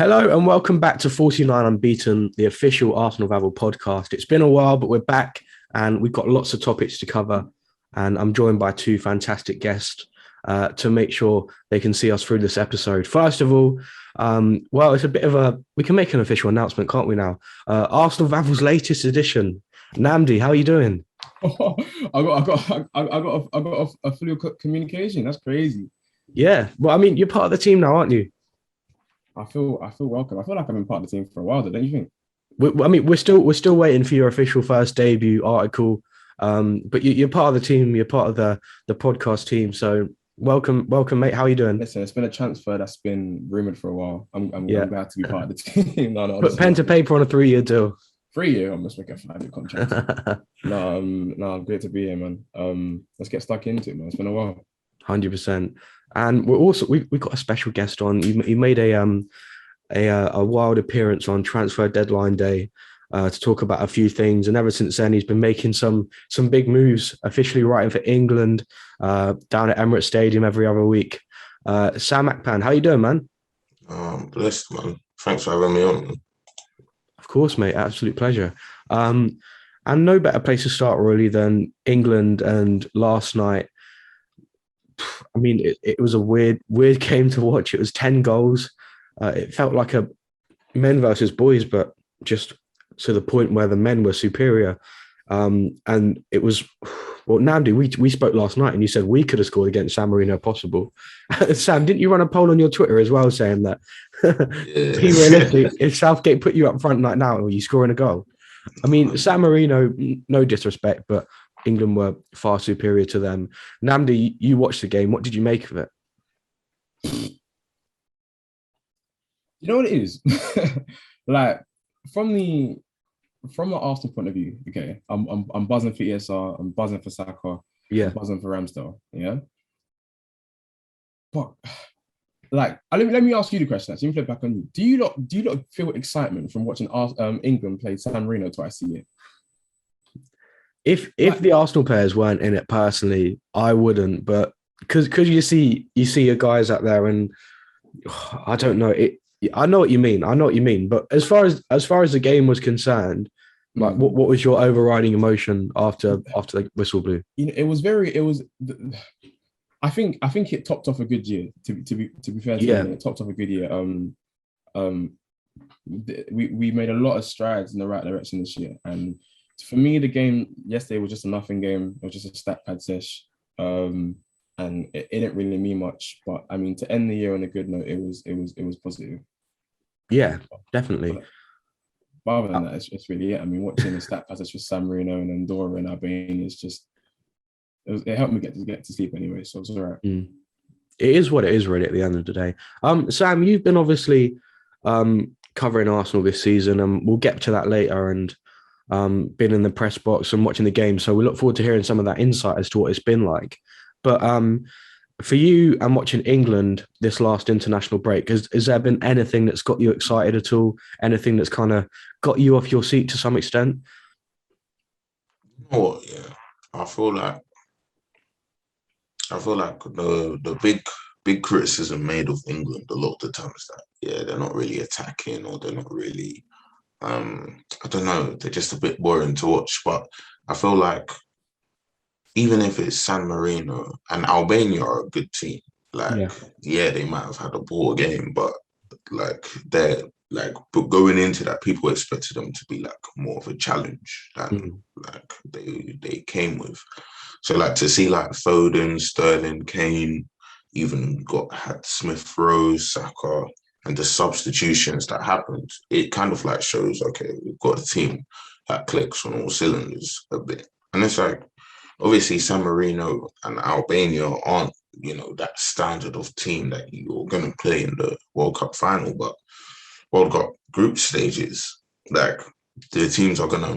Hello and welcome back to 49 Unbeaten, the official Arsenal Vavel podcast. It's been a while, but we're back and we've got lots of topics to cover. And I'm joined by two fantastic guests to make sure they can see us through this episode. First of all, it's a bit of we can make an official announcement, can't we now? Arsenal Vavel's latest edition. Namdi, how are you doing? I got a fully communication. That's crazy. Yeah, well, I mean, you're part of the team now, aren't you? I feel welcome. I feel like I've been part of the team for a while, don't you think? We're still waiting for your official first debut article, but you're part of the team. You're part of the podcast team. So welcome, mate. How are you doing? Listen, it's been a transfer that's been rumored for a while. I'm Yeah, glad to be part of the team. No, put honestly, pen to paper on a 3-year deal. 3 year. I must make a 5 year contract. No, great to be here, man. Let's get stuck into it, man. It's been a while. 100%. And we've got a special guest on. He made a wild appearance on transfer deadline day to talk about a few things. And ever since then, he's been making some big moves, officially writing for England down at Emirates Stadium every other week. Sam Akpan, how you doing, man? Blessed, man. Thanks for having me on, man. Of course, mate. Absolute pleasure. And no better place to start really than England. And last night, I mean, it was a weird game to watch. It was 10 goals. It felt like a men versus boys, but just to the point where the men were superior. And it was, well, Nandi, we spoke last night and you said we could have scored against San Marino possible. Sam, didn't you run a poll on your Twitter as well saying that be realistic, if Southgate put you up front like now, are you scoring a goal? I mean, San Marino, no disrespect, but England were far superior to them. Namdi, you watched the game. What did you make of it? You know what it is? Like from the Arsenal point of view, okay, I'm buzzing for ESR, I'm buzzing for Saka, Yeah, I'm buzzing for Ramsdale, yeah. But like, let me ask you the question. Actually, let me flip back on you. Do you not feel excitement from watching England play San Marino twice a year? if the Arsenal players weren't in it personally, I wouldn't. But because you see your guys out there, and I don't know it. I know what you mean. But as far as the game was concerned, like what was your overriding emotion after the whistle blew? You know, I think it topped off a good year. To be fair to Yeah, me, it topped off a good year. We made a lot of strides in the right direction this year, and for me, the game yesterday was just a nothing game. It was just a stat pad sesh, and it didn't really mean much. But I mean, to end the year on a good note, it was positive. yeah, definitely. But other than that, it's really it. I mean, watching the stat pads for San Marino and Andorra and Albania is just it helped me get to sleep anyway, so it's all right. It is what it is, really. At the end of the day, Sam, you've been obviously covering Arsenal this season, and we'll get to that later. And been in the press box and watching the game, so we look forward to hearing some of that insight as to what it's been like. But for you and watching England this last international break, has there been anything that's got you excited at all? Anything that's kind of got you off your seat to some extent? Oh yeah, I feel like the big criticism made of England a lot of the time is that they're not really attacking, or they're not really I don't know, they're just a bit boring to watch. But I feel like even if it's San Marino and Albania are a good team, like they might have had a poor game, but like but going into that, people expected them to be like more of a challenge than like they came with. So like to see like Foden, Sterling, Kane, even had Smith Rowe, Saka, and the substitutions that happened, it kind of like shows, okay, we've got a team that clicks on all cylinders a bit. And it's like, obviously San Marino and Albania aren't, that standard of team that you're going to play in the World Cup final, but World Cup group stages, like the teams are going to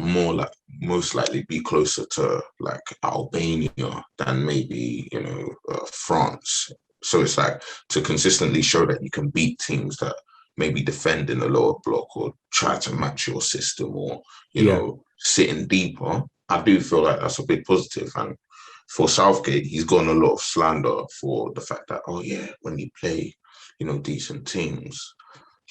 most likely be closer to like Albania than maybe, France. So it's like to consistently show that you can beat teams that maybe defend in the lower block or try to match your system, or, sitting deeper. I do feel like that's a big positive. And for Southgate, he's gotten a lot of slander for the fact that, when you play, decent teams,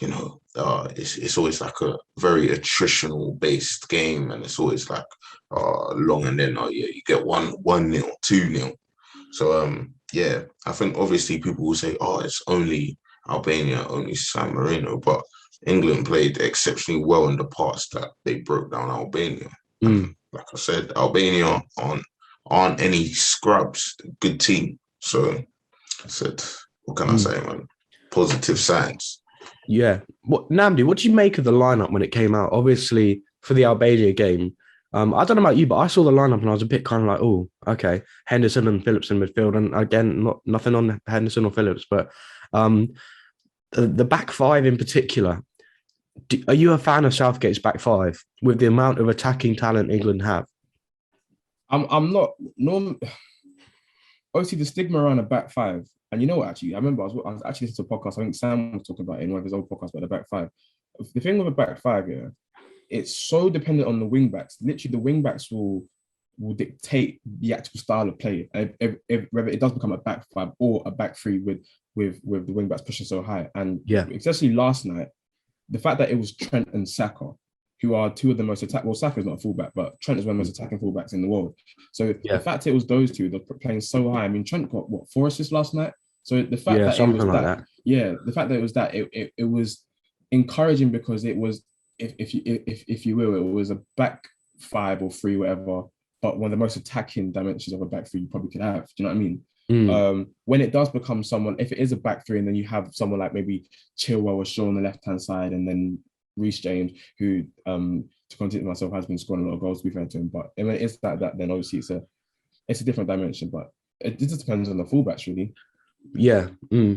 it's always like a very attritional based game, and it's always like long, and then you get 1-0, 2-0. So yeah, I think obviously people will say, oh, it's only Albania, only San Marino, but England played exceptionally well in the past that they broke down Albania. And like I said, Albania aren't any scrubs, good team. So I said, what can I say, man? Positive signs. Yeah. Namdi, what did you make of the lineup when it came out? Obviously, for the Albania game, I don't know about you, but I saw the lineup and I was a bit kind of like, oh, okay, Henderson and Phillips in midfield. And again, nothing on Henderson or Phillips, but the back five in particular. Are you a fan of Southgate's back five with the amount of attacking talent England have? I'm not. Obviously, the stigma around a back five, and you know what? Actually, I remember I was actually listening to a podcast. I think Sam was talking about it in one of his old podcasts about the back five. The thing with a back five, yeah, it's so dependent on the wing backs. Literally, the wing backs will dictate the actual style of play. If whether it does become a back five or a back three with the wing backs pushing so high, and especially last night, the fact that it was Trent and Saka, who are two of the most attack. Well, Saka's not a fullback, but Trent is one of the most attacking fullbacks in the world. So the fact it was those two, they're playing so high. I mean, Trent got 4 assists last night. So the fact that it was that, the fact that it was that, it was encouraging because it was, if you will, it was a back five or three, whatever, but one of the most attacking dimensions of a back three you probably could have. Do you know what I mean? When it does become someone, if it is a back three and then you have someone like maybe Chilwell or Shaw on the left-hand side and then Reece James, who to continue myself has been scoring a lot of goals, to be fair to him, but when it is that, then obviously it's a different dimension, but it just depends on the fullbacks really. Yeah.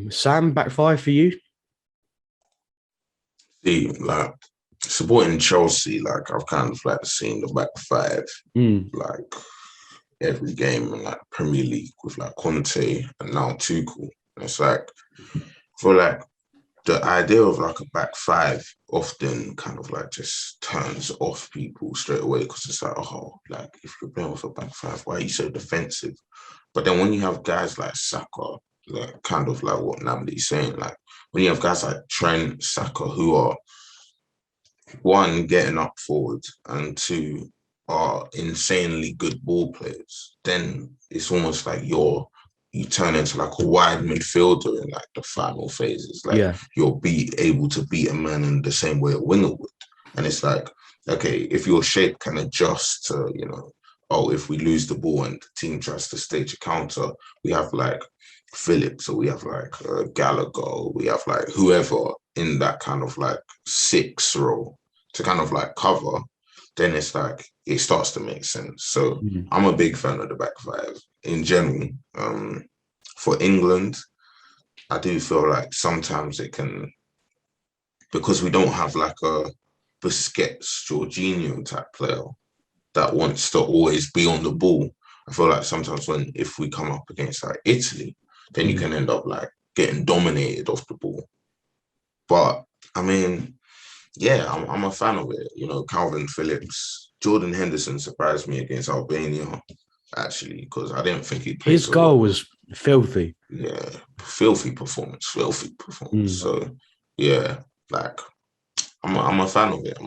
Sam, back five for you? See, like supporting Chelsea, like I've kind of like seen the back five like every game in like Premier League with like Conte and now Tuchel. And it's like for like the idea of like a back five often kind of like just turns off people straight away because it's like, oh, like if you're playing with a back five, why are you so defensive? But then when you have guys like Saka, like kind of like what Namdi's saying, like when you have guys like Trent, Saka, who are one, getting up forward, and two, are insanely good ball players, then it's almost like you turn into like a wide midfielder in like the final phases. Like you'll be able to beat a man in the same way a winger would. And it's like, okay, if your shape can adjust to, if we lose the ball and the team tries to stage a counter, we have like Phillips, or we have like Gallagher, or we have like whoever in that kind of like 6 role to kind of like cover, then it's like it starts to make sense. So I'm a big fan of the back five in general. For England, I do feel like sometimes it can, because we don't have like a Busquets, Jorginho type player that wants to always be on the ball. I feel like sometimes if we come up against like Italy, then you can end up like getting dominated off the ball. But I mean, yeah, I'm a fan of it. Calvin Phillips, Jordan Henderson surprised me against Albania, actually, because I didn't think he'd play. His goal was filthy. Yeah, filthy performance. So, yeah, like, I'm a fan of it.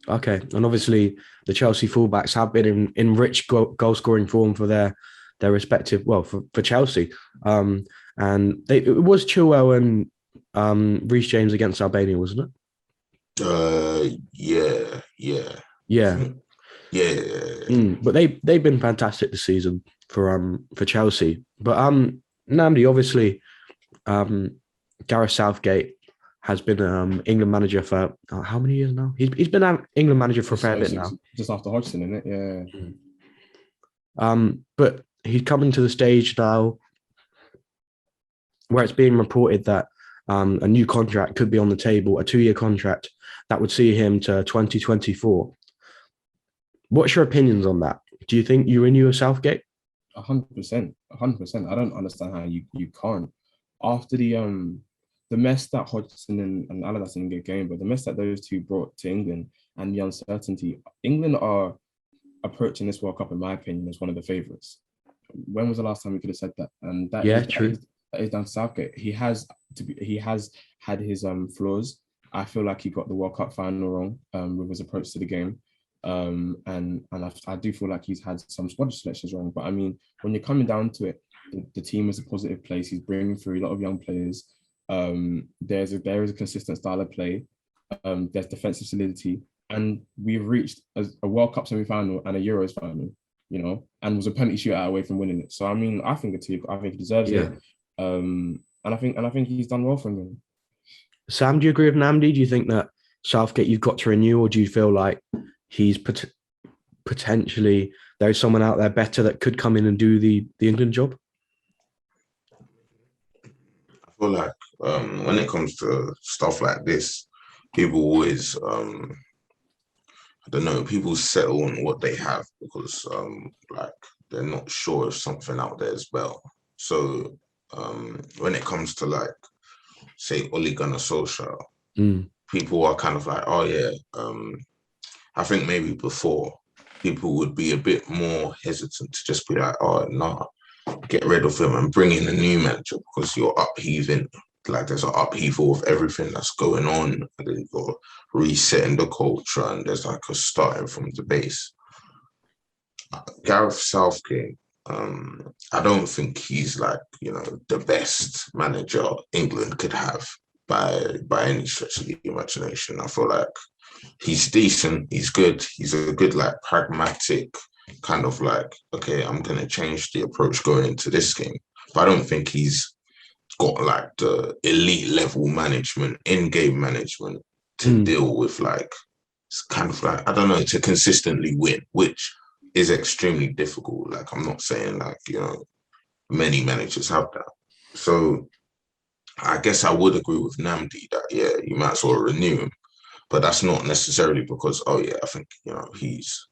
Okay, and obviously the Chelsea fullbacks have been in rich goal scoring form for their respective, for Chelsea. And it was Chilwell and Reece James against Albania, wasn't it? Yeah. But they've been fantastic this season for Chelsea. But Namdi, obviously, Gareth Southgate has been England manager for how many years now? He's been England manager for a fair bit now. Just after Hodgson, isn't it? Yeah. But he's coming to the stage now where it's being reported that a new contract could be on the table, a 2-year contract that would see him to 2024. What's your opinions on that? Do you think you renew a Southgate? 100%. I don't understand how you can't. After the mess that Hodgson and Allardyce didn't get going, but the mess that those two brought to England and the uncertainty, England are approaching this World Cup, in my opinion, as one of the favourites. When was the last time we could have said that? And that true. That is down to Southgate. He has had his flaws, I feel like he got the World Cup final wrong with his approach to the game. I do feel like he's had some squad selections wrong. But I mean, when you're coming down to it, the team is a positive place. He's bringing through a lot of young players. There is a consistent style of play. There's defensive solidity, and we've reached a World Cup semi-final and a Euros final, and was a penalty shootout away from winning it. So I mean, I think he deserves it. And I think he's done well for him. Sam, do you agree with Namdi? Do you think that Southgate you've got to renew, or do you feel like he's potentially there's someone out there better that could come in and do the England job? I feel like when it comes to stuff like this, people always, I don't know, people settle on what they have because like they're not sure if something out there is better. So when it comes to like, say, Ole Gunnar Solskjaer, people are kind of like, oh yeah, I think maybe before people would be a bit more hesitant to just be like, oh no, get rid of him and bring in a new manager because you're upheaving. Like there's an upheaval of everything that's going on, and then you're resetting the culture, and there's like a starting from the base. Gareth Southgate, I don't think he's like the best manager England could have by any stretch of the imagination. I feel like he's decent, he's good, he's a good like pragmatic kind of like, okay, I'm gonna change the approach going into this game, but I don't think he's got like the elite level management, in-game management to deal with like, it's kind of like, I don't know, to consistently win, which is extremely difficult. Like I'm not saying like, many managers have that. So I guess I would agree with Namdi that, yeah, you might as well renew him, but that's not necessarily because, oh yeah, I think, he's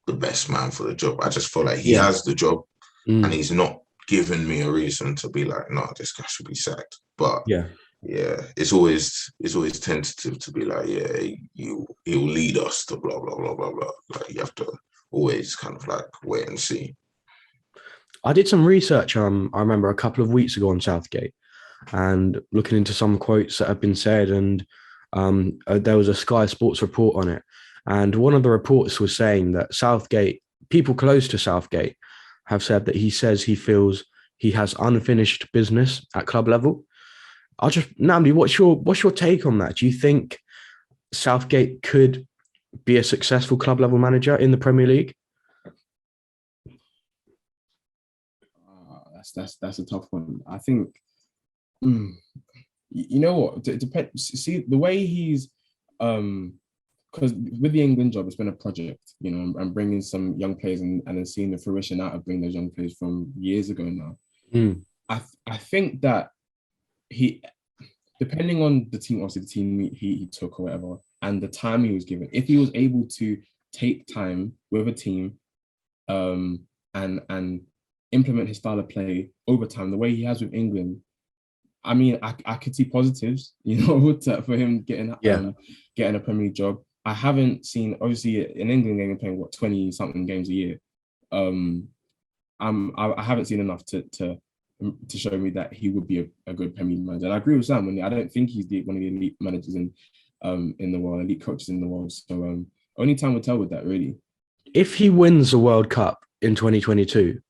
the best man for the job. I just feel like he has the job and he's not given me a reason to be like, no, this guy should be sacked. But yeah, it's always tentative to be like, yeah, he'll lead us to blah blah blah blah blah. Like you have to always kind of like wait and see. I did some research. I remember a couple of weeks ago on Southgate, and looking into some quotes that have been said, and there was a Sky Sports report on it, and one of the reports was saying that Southgate, people close to Southgate, have said that he says he feels he has unfinished business at club level. Namdi, what's your take on that? Do you think Southgate could be a successful club level manager in the Premier League? That's a tough one. I think, you know what? It depends. See the way he's, because with the England job, it's been a project, and bringing some young players and then seeing the fruition out of bringing those young players from years ago now. I think that he, depending on the team, obviously the team he took or whatever, and the time he was given, if he was able to take time with a team, and implement his style of play over time, the way he has with England, I mean, I could see positives, for him getting a Premier League job. I haven't seen, obviously, in England game playing 20-something games a year. I haven't seen enough to show me that he would be a good Premier League manager. And I agree with Sam. I don't think he's one of the elite managers in the world, elite coaches in the world. So only time will tell with that, really. If he wins the World Cup in 2022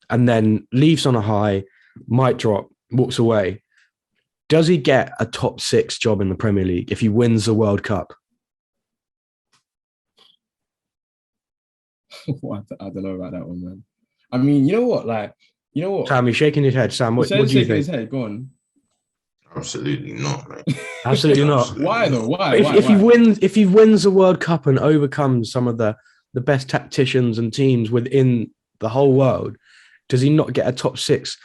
and then leaves on a high, might drop, walks away, does he get a top 6 job in the Premier League if he wins the World Cup? I don't know about that one, man. I mean, you know what? Sam, you're shaking his head. Sam, what do you think? His head. Go on. Absolutely not, mate. Absolutely not. Why though? Why? If he wins the World Cup and overcomes some of the best tacticians and teams within the whole world, does he not get a top 6?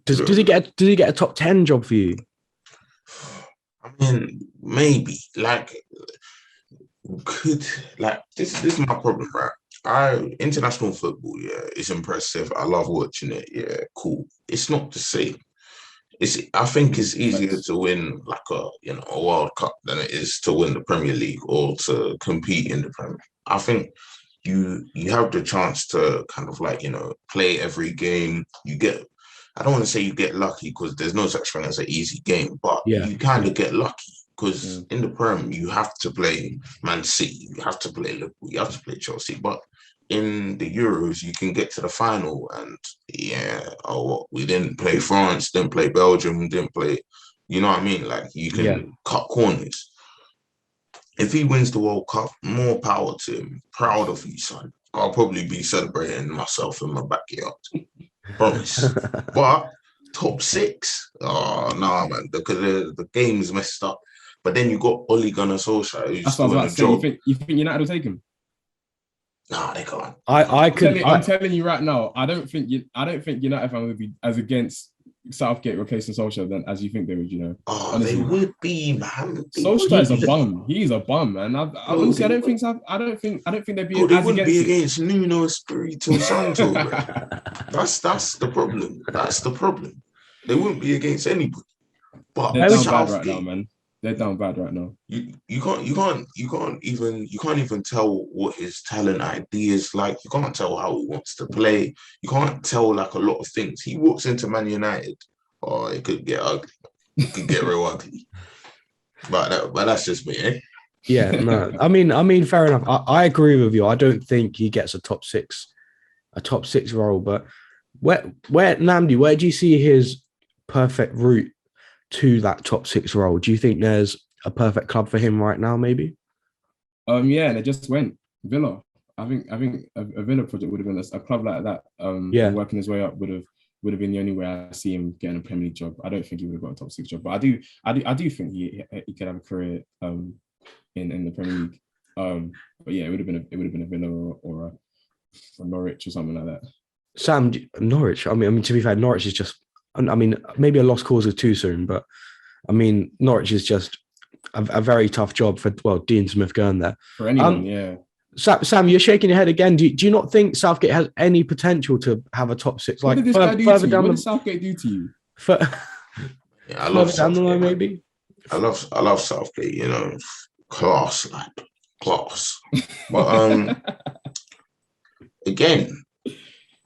Does he get a top 10 job for you? I mean, maybe. Like, this is my problem, right? International football, it's impressive. I love watching it. Yeah, cool. It's not the same. I think it's easier to win like a World Cup than it is to win the Premier League or to compete in the Premier. I think you have the chance to kind of like play every game. I don't want to say you get lucky because there's no such thing as an easy game, but you kind of get lucky. because in the Prem you have to play Man City, you have to play Liverpool, you have to play Chelsea, but in the Euros you can get to the final and we didn't play France, didn't play Belgium, didn't play, you know what I mean? Like you can cut corners. If he wins the World Cup, more power to him. Proud of you, son. I'll probably be celebrating myself in my backyard. Promise. But top 6, oh no, man, because the game's messed up. But then you got Ole Gunnar Solskjaer, who's That's what I was doing about a to say. job. You think United will take him? Nah, they can't. I'm telling you right now. I don't think United fan would be as against Southgate replacing Solskjaer than as you think they would. You know. Oh, honestly. they would be, man. Solskjaer's a bum. He's a bum, man. Honestly, I don't think they'd be. They wouldn't be against Nuno Espirito Santo, bro. That's the problem. That's the problem. They wouldn't be against anybody. But they're down bad right now, man. They're down bad right now. You can't even tell what his talent idea is like. You can't tell how he wants to play. You can't tell like a lot of things. He walks into Man United, it could get ugly. It could get real ugly. But that's just me, eh? Yeah, no. I mean, fair enough. I agree with you. I don't think he gets a top six role. But where Namdi, where do you see his perfect route to that top 6 role? Do you think there's a perfect club for him right now? Maybe. Yeah, they just went Villa. I think a Villa project would have been a club like that. Working his way up would have been the only way I see him getting a Premier League job. I don't think he would have got a top 6 job, but I do think he could have a career in the Premier League. But yeah, it would have been a Villa or a Norwich or something like that. Sam, Norwich. I mean, to be fair, Norwich is just. I mean, maybe a lost cause is too soon, but I mean, Norwich is just a very tough job for Dean Smith going there. For anyone, yeah. Sam, you're shaking your head again. Do you not think Southgate has any potential to have a top 6? What like did this guy do to you? What did Southgate do to you? I love Southgate. Maybe. I love Southgate. You know, class. But again,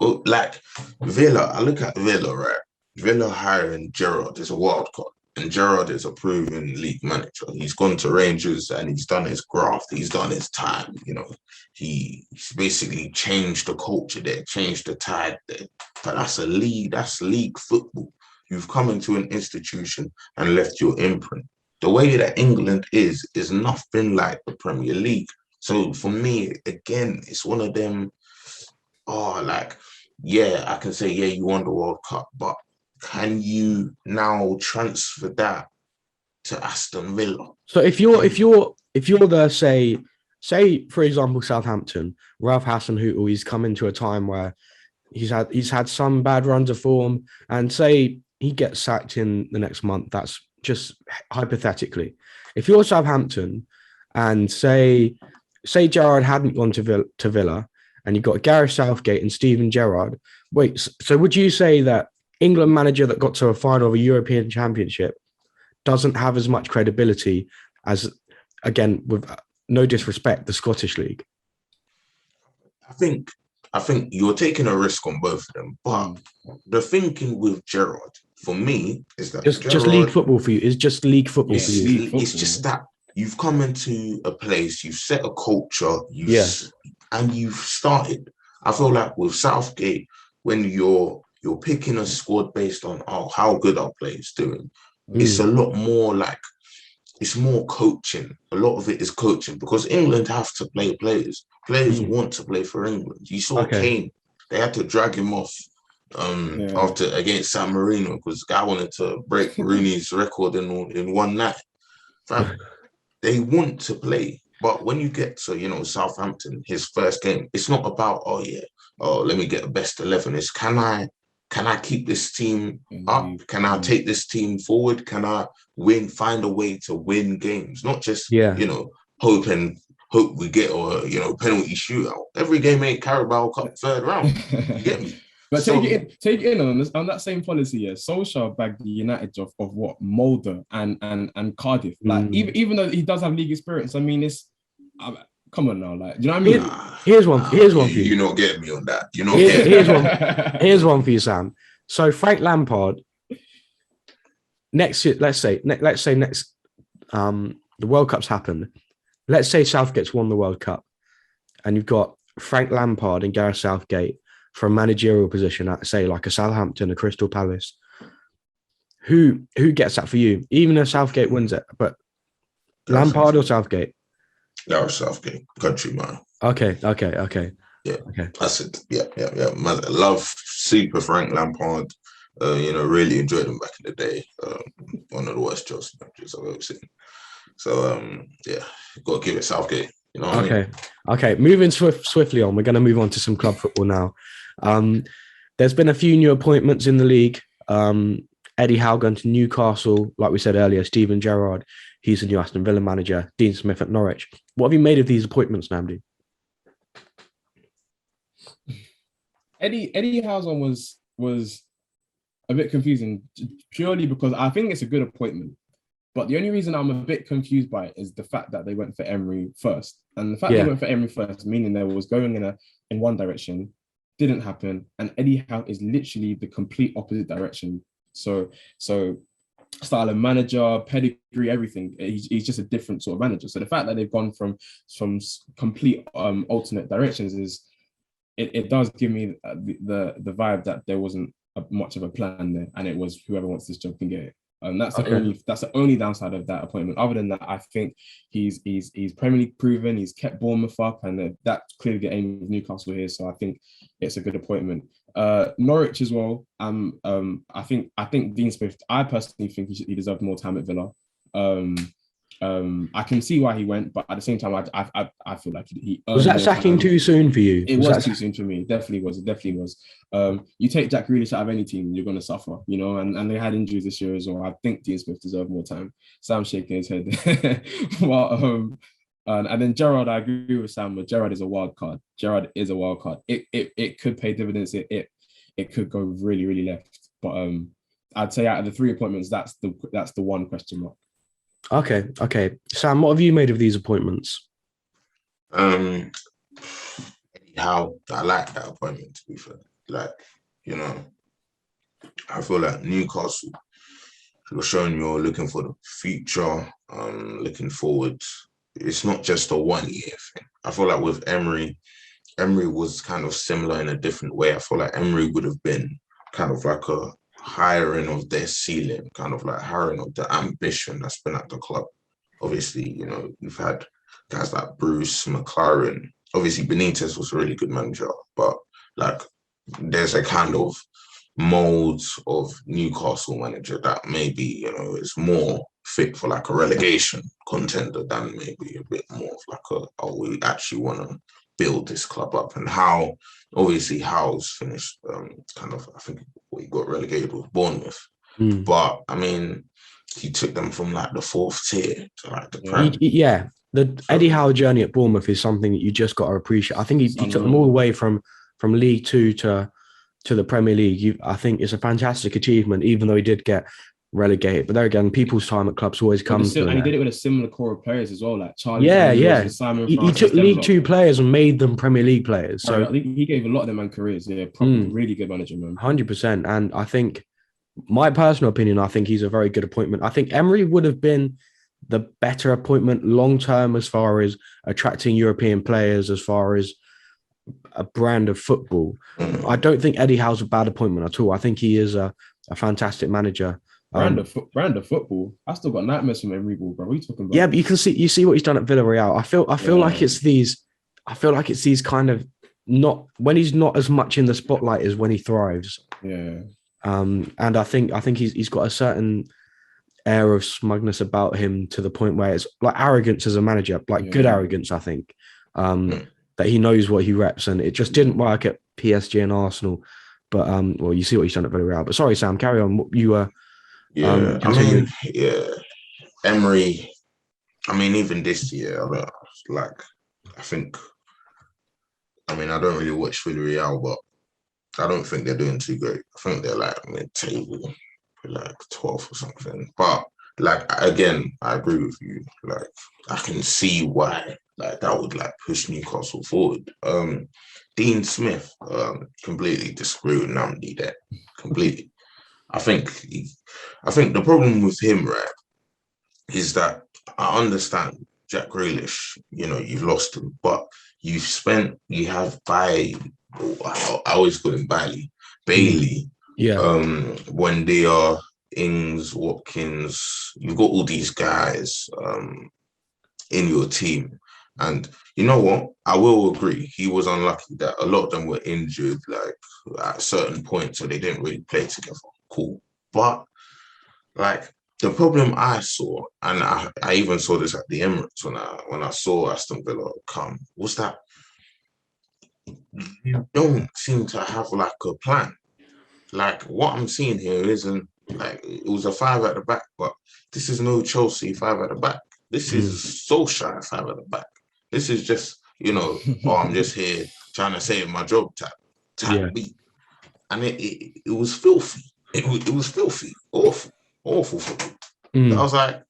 like Villa. I look at Villa, right? Villa hiring Gerrard is a wild card, and Gerrard is a proven league manager. He's gone to Rangers and he's done his graft. He's done his time. You know, he's basically changed the culture there, changed the tide there. But that's league football. You've come into an institution and left your imprint. The way that England is nothing like the Premier League. So for me, again, it's one of them. I can say, you won the World Cup, but can you now transfer that to Aston Villa? So if you're the say for example Southampton, Ralph Hasenhüttl, he's come into a time where he's had some bad runs of form, and say he gets sacked in the next month. That's just hypothetically. If you're Southampton, and say Gerrard hadn't gone to Villa, and you've got Gareth Southgate and Steven Gerrard. Wait, so would you say that England manager that got to a final of a European Championship doesn't have as much credibility as, again, with no disrespect, the Scottish League? I think you're taking a risk on both of them, but the thinking with Gerrard, for me, is that just league football for you. It's just league football for you. It's just that you've come into a place, you've set a culture, and you've started. I feel like with Southgate, when you're picking a squad based on how good our players doing, it's a lot more like, it's more coaching. A lot of it is coaching because England have to play players. Players want to play for England. You saw Kane; they had to drag him off after against San Marino because the guy wanted to break Rooney's record in one night. They want to play. But when you get to, Southampton, his first game, it's not about, let me get a best 11. It's can I keep this team up? Can I take this team forward? Can I find a way to win games? Not just, hope we get penalty shootout. Every game ain't Carabao Cup third round. You get me? But take it in on that same policy. Yeah, Solskjaer bagged the United of what Mulder and Cardiff. Like even though he does have league experience, I mean, it's come on now, like, do you know what I mean? Here's one for you. You're not getting me on that. Here's one for you, Sam. So Frank Lampard next year, let's say next. the World Cup's happened. Let's say Southgate's won the World Cup, and you've got Frank Lampard and Gareth Southgate for a managerial position at, say, like a Southampton, a Crystal Palace. Who gets that for you? Even if Southgate wins it, but Lampard or Southgate? Gareth Southgate, country man. Okay. Yeah, Okay. that's it. Yeah. Man, I love Super Frank Lampard. Really enjoyed him back in the day. One of the worst Chelsea managers I've ever seen. So, got to give it Southgate. You know what I mean? Okay. Moving swiftly on, we're going to move on to some club football now. There's been a few new appointments in the league. Eddie Howe going to Newcastle, like we said earlier. Steven Gerrard, he's the new Aston Villa manager. Dean Smith at Norwich. What have you made of these appointments, Namdi? Eddie Howe's one was a bit confusing purely because I think it's a good appointment. But the only reason I'm a bit confused by it is the fact that they went for Emery first. And the fact they went for Emery first, meaning they was going in one direction, didn't happen. And Eddie Howe is literally the complete opposite direction. So style of manager, pedigree, everything. He's just a different sort of manager. So the fact that they've gone from complete alternate directions is it does give me the vibe that there wasn't much of a plan there, and it was whoever wants this job can get it. And that's the only downside of that appointment. Other than that, I think he's Premier League proven. He's kept Bournemouth up, and that's clearly the aim of Newcastle here. So I think it's a good appointment. Norwich as well. I think Dean Smith. I personally think he deserved more time at Villa. I can see why he went, but at the same time, I feel like he was that sacking too soon for you? It was too soon for me. It definitely was. You take Jack Grealish out of any team, you're going to suffer, and they had injuries this year as well. I think Dean Smith deserved more time. Sam's shaking his head. And then Gerrard, I agree with Sam, but Gerrard is a wild card. It could pay dividends. It could go really, really left. But I'd say out of the three appointments, that's the one question mark. Okay. Sam, what have you made of these appointments? How I like that appointment, to be fair. I feel like Newcastle, you're showing you're looking for the future, looking forward. It's not just a 1 year thing. I feel like with Emery was kind of similar in a different way. I feel like Emery would have been kind of like a hiring of their ceiling, kind of like hiring of the ambition that's been at the club. Obviously, you've had guys like Bruce, McLaren. Obviously, Benitez was a really good manager, but there's a kind of mold of Newcastle manager that maybe, is more fit for like a relegation contender than maybe a bit more of we actually want to build this club up. And how, obviously, Howe's finished I think he got relegated with Bournemouth. But I mean, he took them from the fourth tier to the Prem. Yeah, the Eddie Howe journey at Bournemouth is something that you just got to appreciate. I think he took them all the way from League Two to the Premier League. I think it's a fantastic achievement, even though he did get relegated. But there again, people's time at clubs always comes. And he did it with a similar core of players as well, like Charlie. Yeah. Simon he took League Two players and made them Premier League players. So I think he gave a lot of them careers. Yeah, probably really good manager, man. 100%. And I think, my personal opinion, I think he's a very good appointment. I think Emery would have been the better appointment long term as far as attracting European players, as far as a brand of football. I don't think Eddie Howe's a bad appointment at all. I think he is a fantastic manager. Brand of football. I still got nightmares from Emery ball, bro. What are you talking about? Yeah, but you see what he's done at Villarreal. I feel like it's these kind of, not when he's not as much in the spotlight as when he thrives. Yeah. And I think he's got a certain air of smugness about him, to the point where it's like arrogance as a manager, good arrogance. I think that he knows what he reps, and it just didn't work at PSG and Arsenal. But you see what he's done at Villarreal. But sorry, Sam, carry on. You were Emery. I mean, even this year, I don't really watch Villarreal, but I don't think they're doing too great. I think they're mid-table, 12th or something. But again, I agree with you. I can see why that would push Newcastle forward. Dean Smith, completely disagree with Namdi there. Completely. I think the problem with him, right, is that I understand Jack Grealish, you've lost him, but you have I always call him Bailey, Yeah. when they are Ings, Watkins, you've got all these guys in your team. And you know what? I will agree. He was unlucky that a lot of them were injured, like at certain points, so they didn't really play together. Cool. But like the problem I saw, and I even saw this at the Emirates when I saw Aston Villa come, was that you don't seem to have like a plan. Like what I'm seeing here isn't like it was a five at the back, but this is no Chelsea five at the back. This is Solskjaer five at the back. This is just, oh, I'm just here trying to save my job type beat. And it was filthy. It was filthy. Awful for me. I was like,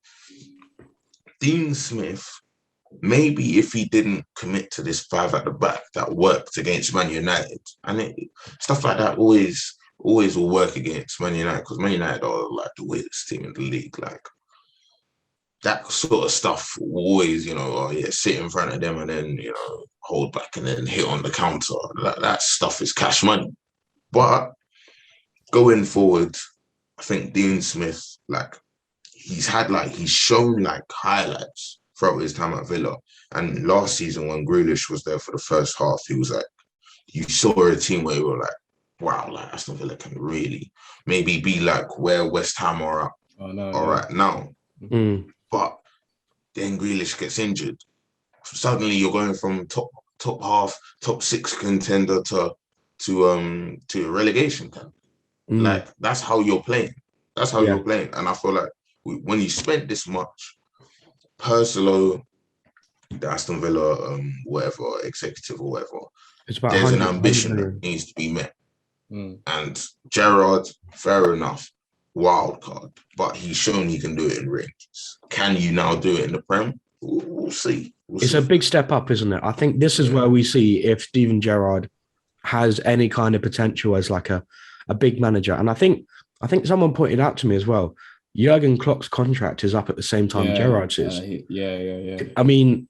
Dean Smith, maybe if he didn't commit to this five at the back that worked against Man United, and stuff like that always will work against Man United, because Man United are like the weirdest team in the league. Like that sort of stuff will always, sit in front of them and then, hold back and then hit on the counter. That stuff is cash money. But going forward, I think Dean Smith, he's shown highlights throughout his time at Villa. And last season when Grealish was there for the first half, he was like, you saw a team where you were like, wow, like Aston Villa can really maybe be like where West Ham are at right now. But then Grealish gets injured. Suddenly you're going from top half, top six contender to a relegation camp. Like that's how you're playing. That's how you're playing. And I feel like when you spent this much, Persolo, the Aston Villa, whatever, executive or whatever, there's an ambition that needs to be met. And Gerrard, fair enough, wild card, but he's shown he can do it in Rangers. Can you now do it in the Prem? We'll see. It's a big step up, isn't it? I think this is where we see if Steven Gerrard has any kind of potential as like a big manager. And I think someone pointed out to me as well, Jurgen Klopp's contract is up at the same time Gerrard's is. Yeah. I mean,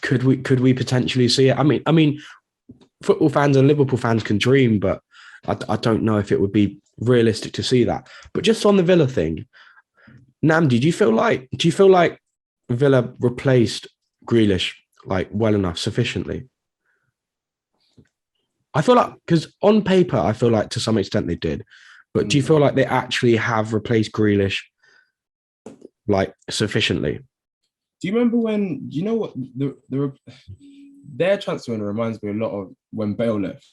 could we potentially see it? I mean, football fans and Liverpool fans can dream, but I don't know if it would be realistic to see that. But just on the Villa thing, Namdi, do you feel like Villa replaced Grealish well enough, sufficiently? I feel like, because on paper, I feel like to some extent they did, but do you feel like they actually have replaced Grealish sufficiently? Do you remember when, what their transfer reminds me a lot of when Bale left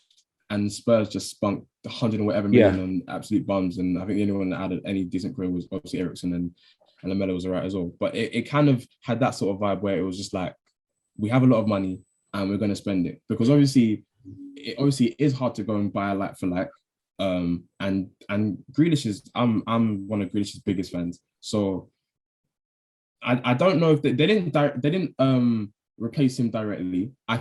and Spurs just spunk 100 and whatever million on absolute bums, and I think the only one that had any decent career was obviously Eriksen, and Lamela was all right as well. But it kind of had that sort of vibe where it was just like, we have a lot of money and we're going to spend it, because obviously it is hard to go and buy a like for like. And Grealish is, I'm one of Grealish's biggest fans, so I don't know if they didn't replace him directly. I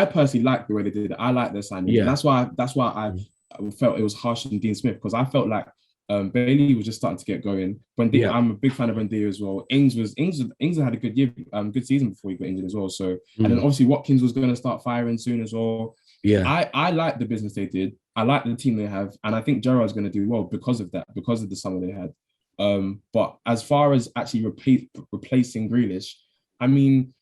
personally like the way they did it. I like their signing. Yeah. That's why I felt it was harsh on Dean Smith, because I felt like Bailey was just starting to get going. I'm a big fan of Buendia as well. Ings had a good year, good season before he got injured as well. So and then obviously Watkins was going to start firing soon as well. Yeah, I like the business they did. I like the team they have, and I think Gerrard's going to do well because of that, because of the summer they had. But as far as actually replacing Grealish, I mean,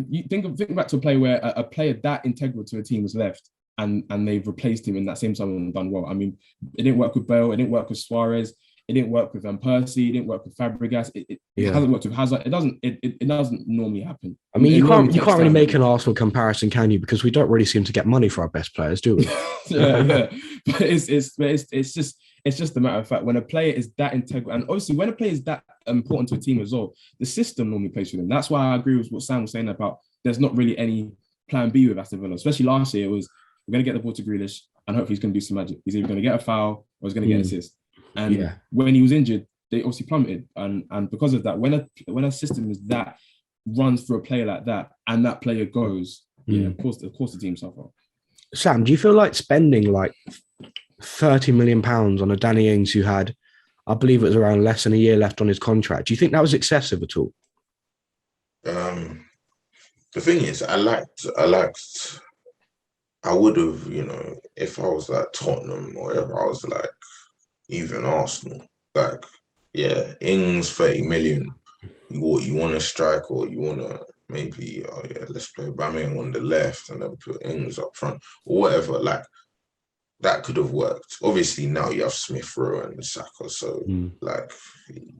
you think back to a play where a player that integral to a team was left, and they've replaced him in that same summer and done well. I mean, it didn't work with Bale, it didn't work with Suarez, it didn't work with Van Persie, it didn't work with Fabregas. It hasn't worked with Hazard. It doesn't normally happen. I mean, you can't really make an Arsenal comparison, can you? Because we don't really seem to get money for our best players, do we? yeah. But it's just a matter of fact, when a player is that integral, and obviously when a player is that important to a team as well, the system normally plays for them. That's why I agree with what Sam was saying about there's not really any plan B with Aston Villa. Especially last year, it was, we're going to get the ball to Grealish and hopefully he's going to do some magic. He's either going to get a foul or he's going to get an assist. And when he was injured, they obviously plummeted. And because of that, when a system is that runs for a player like that and that player goes, of course the team suffer. Sam, do you feel like spending £30 million on a Danny Ings who had, I believe it was around less than a year left on his contract? Do you think that was excessive at all? The thing is, I would have, if I was like Tottenham or if I was like even Arsenal, like, yeah, Ings 30 million. You want to strike or you want to maybe, oh yeah, let's play Aubameyang on the left and then put Ings up front or whatever. Like that could have worked. Obviously now you have Smith Rowe and Saka, so like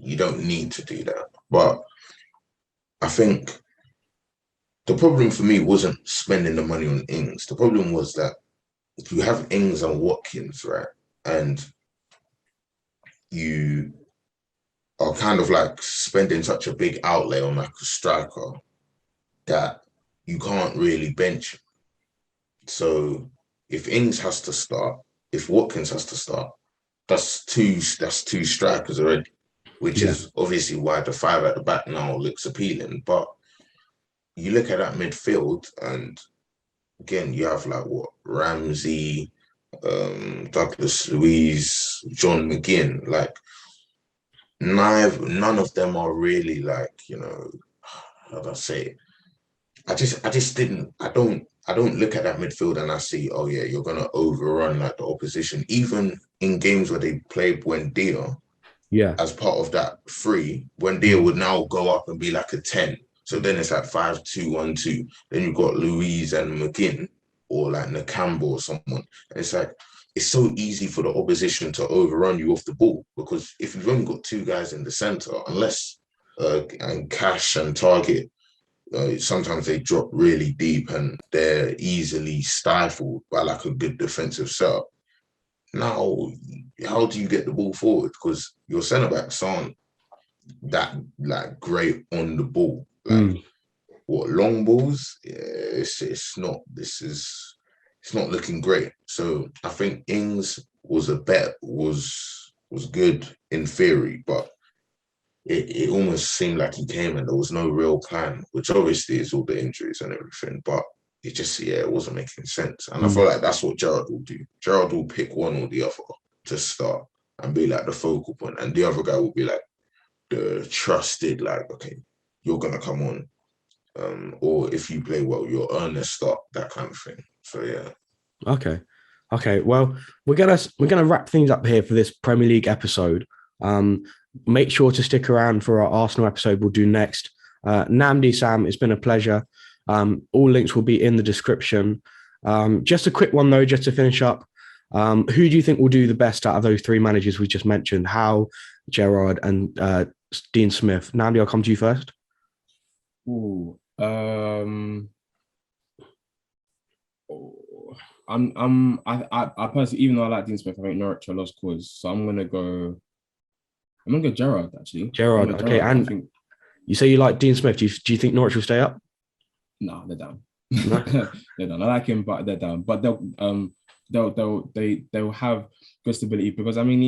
you don't need to do that. But I think the problem for me wasn't spending the money on Ings. The problem was that you have Ings and Watkins, right? And you are kind of like spending such a big outlay on like a striker that you can't really bench him. So if Ings has to start, if Watkins has to start, that's two strikers already, which is obviously why the five at the back now looks appealing. But you look at that midfield, and again, you have like what Ramsey, Douglas Luiz, John McGinn. Like none of them are really like, how do I say it? I just didn't. I don't look at that midfield and I see, oh yeah, you're gonna overrun like the opposition. Even in games where they played Buendia, as part of that three, Buendia would now go up and be like a 10. So then it's like 5-2-1-2. Then you've got Louise and McGinn or like Nakambo or someone. And it's like, it's so easy for the opposition to overrun you off the ball because if you've only got two guys in the center, unless and Cash and Target, sometimes they drop really deep and they're easily stifled by like a good defensive setup. Now, how do you get the ball forward? Because your centre backs aren't that like great on the ball. Like what long balls? Yeah, it's not. It's not looking great. So I think Ings was good in theory, but it almost seemed like he came and there was no real plan, which obviously is all the injuries and everything, but it wasn't making sense. And I feel like that's what Gerrard will do. Gerrard will pick one or the other to start and be like the focal point, and the other guy will be like the trusted, like, okay, you're gonna come on. Or if you play well, you'll earn a start, that kind of thing. So yeah. Okay. Well, we're gonna wrap things up here for this Premier League episode. Make sure to stick around for our Arsenal episode we'll do next. Namdi, Sam, it's been a pleasure. All links will be in the description. Just a quick one though, just to finish up. Who do you think will do the best out of those three managers we just mentioned? Howe, Gerrard, and Dean Smith? Namdi, I'll come to you first. I personally, even though I like Dean Smith, I think Norwich are lost cause. So I'm gonna go Gerrard actually. Gerrard, okay. And you say you like Dean Smith. Do you think Norwich will stay up? No, they're down. No? They're down. I like him, but they're down. But they'll have good stability because I mean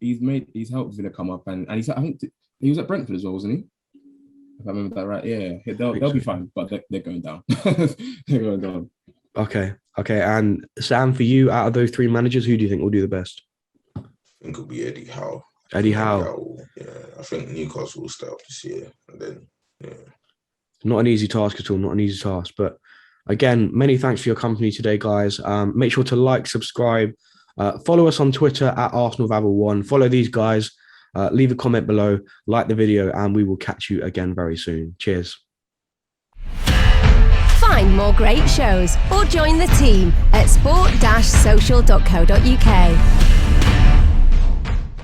he's helped Villa come up and I think he was at Brentford as well, wasn't he? If I remember that right, yeah. They'll be fine, but they're going down. They're going down. Okay. And Sam, for you, out of those three managers, who do you think will do the best? I think it'll be Eddie Howe. Eddie Howe. Yeah, I think Newcastle will stay up this year, and then Not an easy task at all. Not an easy task, but again, many thanks for your company today, guys. Make sure to like, subscribe, follow us on Twitter at ArsenalVavel1. Follow these guys. Leave a comment below, like the video, and we will catch you again very soon. Cheers. Find more great shows or join the team at sport-social.co.uk.